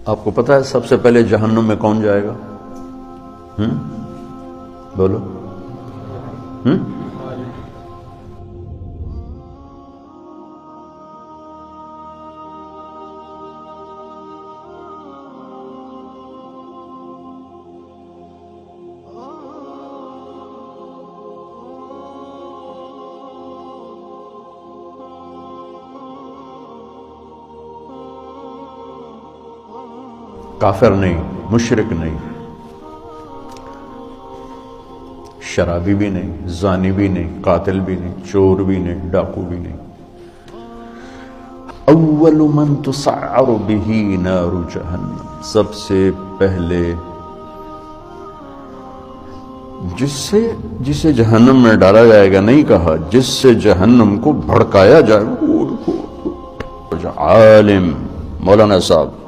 آپ کو پتا ہے سب سے پہلے جہنم میں کون جائے گا؟ بولو۔ کافر نہیں، مشرک نہیں، شرابی بھی نہیں، زانی بھی نہیں، قاتل بھی نہیں، چور بھی نہیں، ڈاکو بھی نہیں۔ اول من تسعر به نار جہنم، سب سے پہلے جسے جہنم میں ڈالا جائے گا، نہیں کہا جس سے جہنم کو بھڑکایا جائے گا، عالم مولانا صاحب